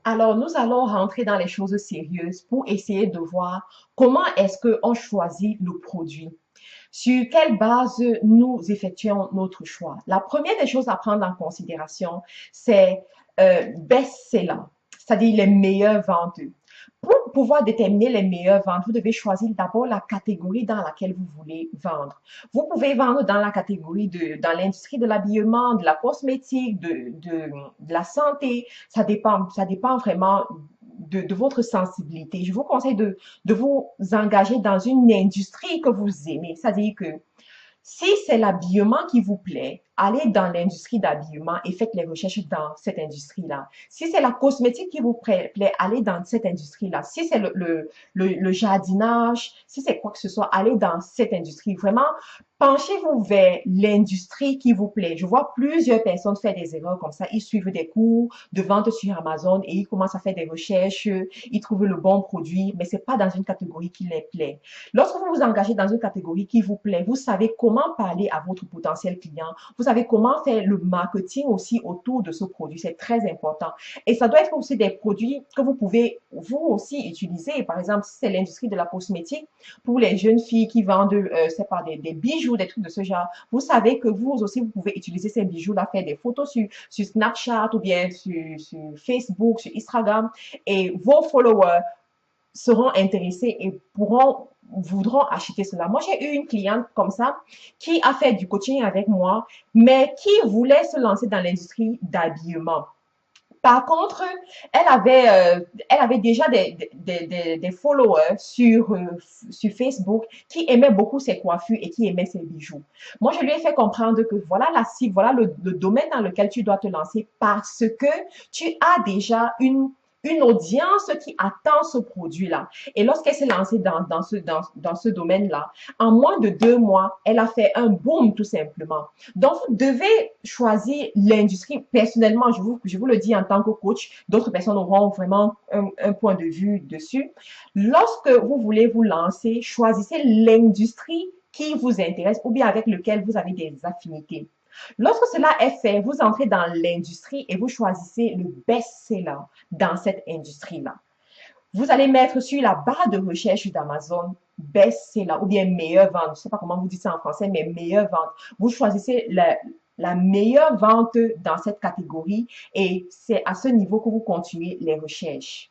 Alors, nous allons rentrer dans les choses sérieuses pour essayer de voir comment est-ce qu'on choisit le produit. Sur quelle base nous effectuons notre choix. La première des choses à prendre en considération, c'est best-seller, c'est-à-dire les meilleures ventes. Pour pouvoir déterminer les meilleures ventes, vous devez choisir d'abord la catégorie dans laquelle vous voulez vendre. Vous pouvez vendre dans la catégorie dans l'industrie de l'habillement, de la cosmétique, de la santé. Ça dépend vraiment de votre sensibilité. Je vous conseille de vous engager dans une industrie que vous aimez. C'est-à-dire que si c'est l'habillement qui vous plaît, allez dans l'industrie d'habillement et faites les recherches dans cette industrie-là. Si c'est la cosmétique qui vous plaît, allez dans cette industrie-là. Si c'est le jardinage, si c'est quoi que ce soit, allez dans cette industrie. Vraiment, penchez-vous vers l'industrie qui vous plaît. Je vois plusieurs personnes faire des erreurs comme ça. Ils suivent des cours de vente sur Amazon et ils commencent à faire des recherches. Ils trouvent le bon produit, mais c'est pas dans une catégorie qui les plaît. Lorsque vous vous engagez dans une catégorie qui vous plaît, vous savez comment parler à votre potentiel client. Vous savez comment faire le marketing aussi autour de ce produit. C'est très important. Et ça doit être aussi des produits que vous pouvez vous aussi utiliser. Par exemple, si c'est l'industrie de la cosmétique, pour les jeunes filles qui vendent, c'est pas des bijoux, des trucs de ce genre, vous savez que vous aussi, vous pouvez utiliser ces bijoux-là, faire des photos sur Snapchat ou bien sur Facebook, sur Instagram, et vos followers seront intéressés et voudront acheter cela. Moi, j'ai eu une cliente comme ça qui a fait du coaching avec moi, mais qui voulait se lancer dans l'industrie d'habillement. Par contre, elle avait déjà des followers sur Facebook qui aimaient beaucoup ses coiffures et qui aimaient ses bijoux. Moi, je lui ai fait comprendre que voilà la cible, voilà le domaine dans lequel tu dois te lancer parce que tu as déjà une audience qui attend ce produit-là. Et lorsqu'elle s'est lancée dans ce domaine-là, en moins de 2 mois, elle a fait un boom tout simplement. Donc, vous devez choisir l'industrie. Personnellement, je vous le dis en tant que coach, d'autres personnes auront vraiment un point de vue dessus. Lorsque vous voulez vous lancer, choisissez l'industrie qui vous intéresse ou bien avec lequel vous avez des affinités. Lorsque cela est fait, vous entrez dans l'industrie et vous choisissez le best-seller dans cette industrie-là. Vous allez mettre sur la barre de recherche d'Amazon best-seller ou bien meilleure vente. Je ne sais pas comment vous dites ça en français, mais meilleure vente. Vous choisissez la meilleure vente dans cette catégorie et c'est à ce niveau que vous continuez les recherches.